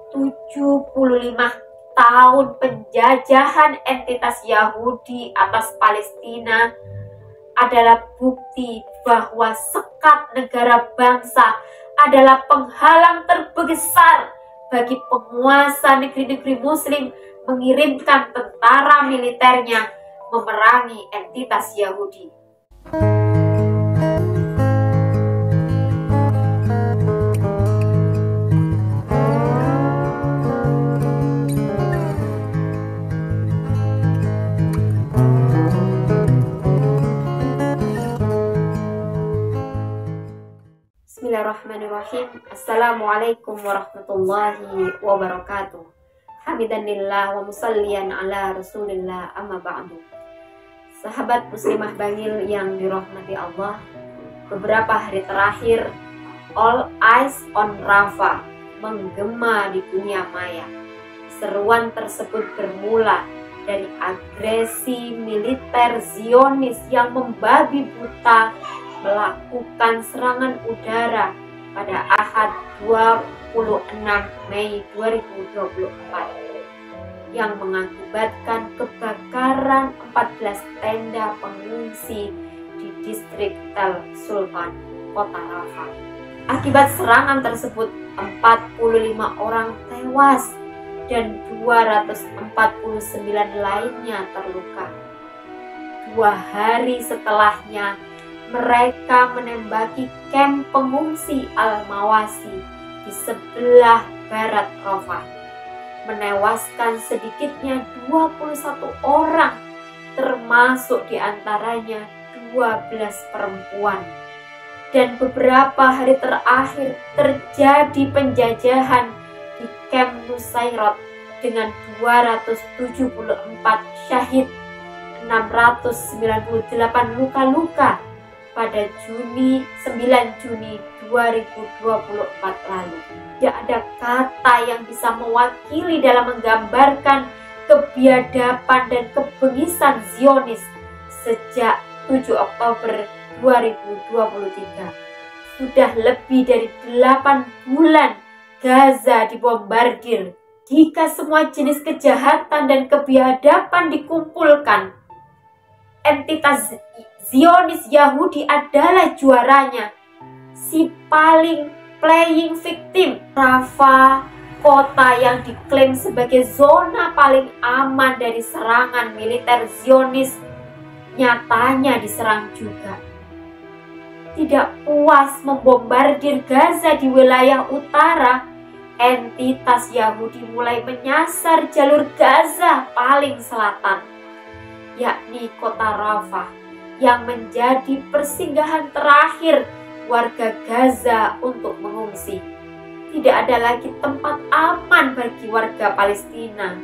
75 tahun penjajahan entitas Yahudi atas Palestina adalah bukti bahwa sekat negara bangsa adalah penghalang terbesar bagi penguasa negeri-negeri muslim mengirimkan tentara militernya memerangi entitas Yahudi. Bismillahirrahmanirrahim. Assalamualaikum warahmatullahi wabarakatuh. Hamidanillah wa musallian ala rasulillah, amma ba'du. Sahabat muslimah bangil yang dirahmati Allah, beberapa hari terakhir all eyes on Rafah menggema di dunia maya. Seruan tersebut bermula dari agresi militer Zionis yang membabi buta melakukan serangan udara pada Ahad 26 Mei 2024 yang mengakibatkan kebakaran 14 tenda pengungsi di distrik Tel Sultan, kota Rafah. Akibat serangan tersebut 45 orang tewas dan 249 lainnya terluka. 2 hari setelahnya mereka menembaki kamp pengungsi Al-Mawasi di sebelah barat Rafah, menewaskan sedikitnya 21 orang, termasuk diantaranya 12 perempuan. Dan beberapa hari terakhir terjadi penjajahan di kamp Nusairat dengan 274 syahid, 698 luka-luka pada 9 Juni 2024 lalu. Tidak ada kata yang bisa mewakili dalam menggambarkan kebiadaban dan kebengisan Zionis sejak 7 Oktober 2023. Sudah lebih dari 8 bulan Gaza dibombardir. Jika semua jenis kejahatan dan kebiadaban dikumpulkan, entitas Zionis Yahudi adalah juaranya, si paling playing victim. Rafah, kota yang diklaim sebagai zona paling aman dari serangan militer Zionis, nyatanya diserang juga. Tidak puas membombardir Gaza di wilayah utara, entitas Yahudi mulai menyasar jalur Gaza paling selatan, yakni kota Rafah, yang menjadi persinggahan terakhir warga Gaza untuk mengungsi. Tidak ada lagi tempat aman bagi warga Palestina,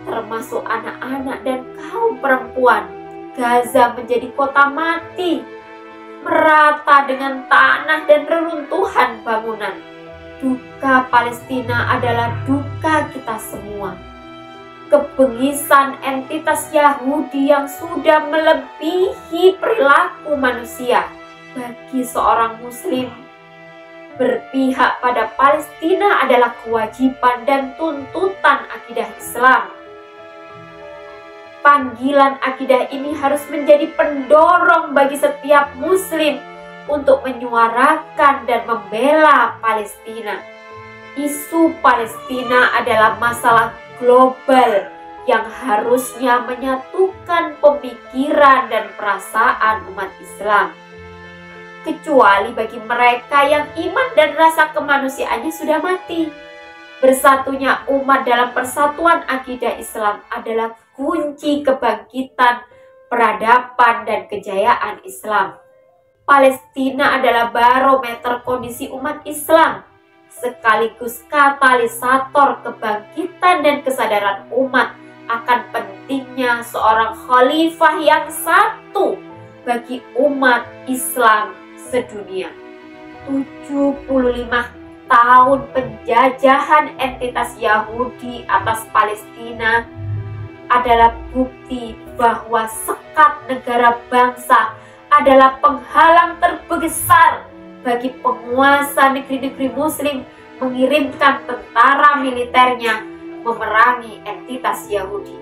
termasuk anak-anak dan kaum perempuan. Gaza menjadi kota mati, merata dengan tanah dan reruntuhan bangunan. Duka Palestina adalah duka kita semua. Kebengisan entitas Yahudi yang sudah melebihi perilaku manusia. Bagi seorang muslim, berpihak pada Palestina adalah kewajiban dan tuntutan akidah Islam. Panggilan akidah ini harus menjadi pendorong bagi setiap muslim untuk menyuarakan dan membela Palestina. Isu Palestina adalah masalah global yang harusnya menyatukan pemikiran dan perasaan umat Islam, kecuali bagi mereka yang iman dan rasa kemanusiaannya sudah mati. Bersatunya umat dalam persatuan akidah Islam adalah kunci kebangkitan, peradaban, dan kejayaan Islam. Palestina adalah barometer kondisi umat Islam, sekaligus katalisator kebangkitan dan kesadaran umat akan pentingnya seorang khalifah yang satu bagi umat Islam sedunia. 75 tahun penjajahan entitas Yahudi atas Palestina adalah bukti bahwa sekat negara bangsa adalah penghalang terbesar bagi penguasa negeri-negeri muslim mengirimkan tentara tentara militernya memerangi entitas Yahudi.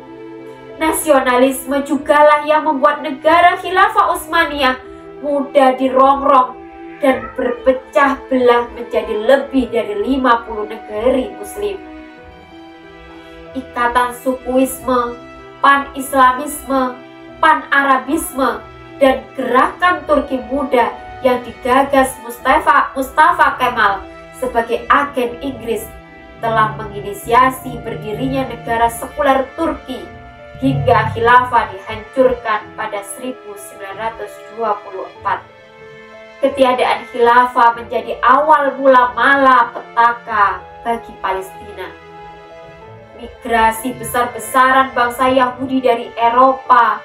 Nasionalisme jugalah yang membuat negara Khilafah Utsmaniyah mudah dirongrong dan berpecah belah menjadi lebih dari 50 negeri muslim. Ikatan sukuisme, pan-islamisme, pan-arabisme, dan gerakan Turki muda yang digagas Mustafa Kemal sebagai agen Inggris telah menginisiasi berdirinya negara sekuler Turki hingga khilafah dihancurkan pada 1924. Ketiadaan khilafah menjadi awal mula malapetaka bagi Palestina. Migrasi besar-besaran bangsa Yahudi dari Eropa,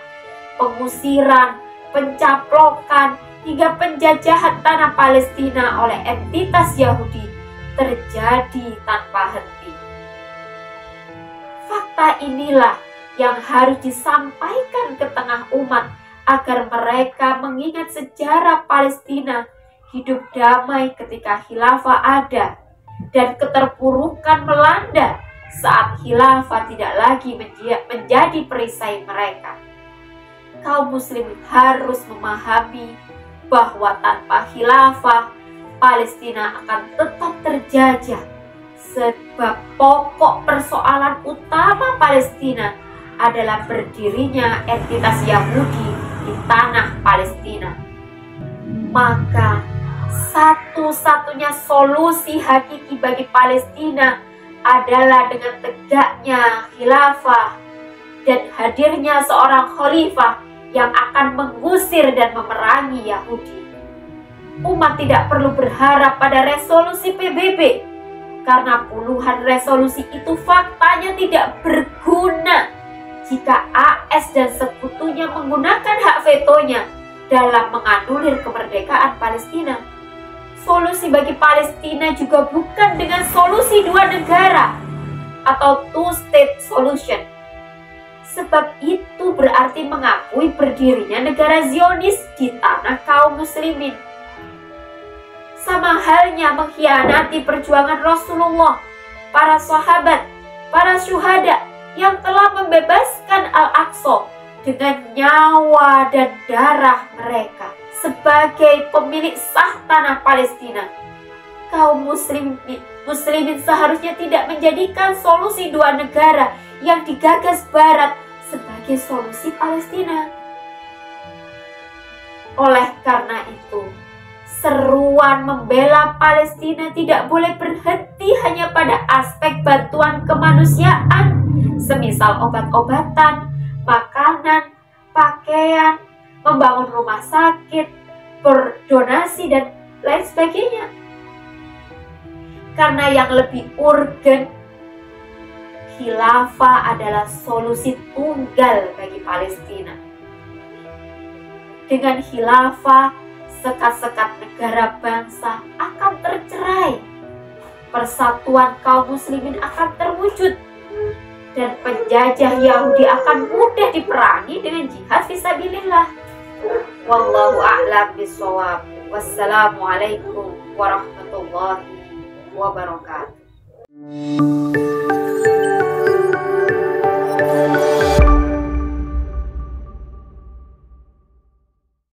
pengusiran, pencaplokan, hingga penjajahan tanah Palestina oleh entitas Yahudi terjadi tanpa henti. Fakta inilah yang harus disampaikan ke tengah umat agar mereka mengingat sejarah Palestina hidup damai ketika khilafah ada dan keterpurukan melanda saat khilafah tidak lagi menjadi perisai mereka. Kaum muslimin harus memahami bahwa tanpa khilafah Palestina akan tetap terjajah, sebab pokok persoalan utama Palestina adalah berdirinya entitas Yahudi di tanah Palestina. Maka satu-satunya solusi hakiki bagi Palestina adalah dengan tegaknya khilafah dan hadirnya seorang khalifah yang akan mengusir dan memerangi Yahudi. Umat tidak perlu berharap pada resolusi PBB, karena puluhan resolusi itu faktanya tidak berguna jika AS dan sekutunya menggunakan hak vetonya dalam menganulir kemerdekaan Palestina. Solusi bagi Palestina juga bukan dengan solusi dua negara atau two-state solution, sebab itu berarti mengakui berdirinya negara Zionis di tanah kaum muslimin. Sama halnya mengkhianati perjuangan Rasulullah, para sahabat, para syuhada yang telah membebaskan Al-Aqsa dengan nyawa dan darah mereka sebagai pemilik sah tanah Palestina. Kaum muslimin seharusnya tidak menjadikan solusi dua negara yang digagas Barat sebagai solusi Palestina. Oleh karena itu, seruan membela Palestina tidak boleh berhenti hanya pada aspek bantuan kemanusiaan, semisal obat-obatan, makanan, pakaian, membangun rumah sakit, berdonasi, dan lain sebagainya. Karena yang lebih urgen, khilafah adalah solusi tunggal bagi Palestina. Dengan khilafah, sekat-sekat negara bangsa akan tercerai, persatuan kaum muslimin akan terwujud, dan penjajah Yahudi akan mudah diperangi dengan jihad fisabilillah. Wallahu a'lam bishawab. Wassalamualaikum warahmatullahi wabarakatuh.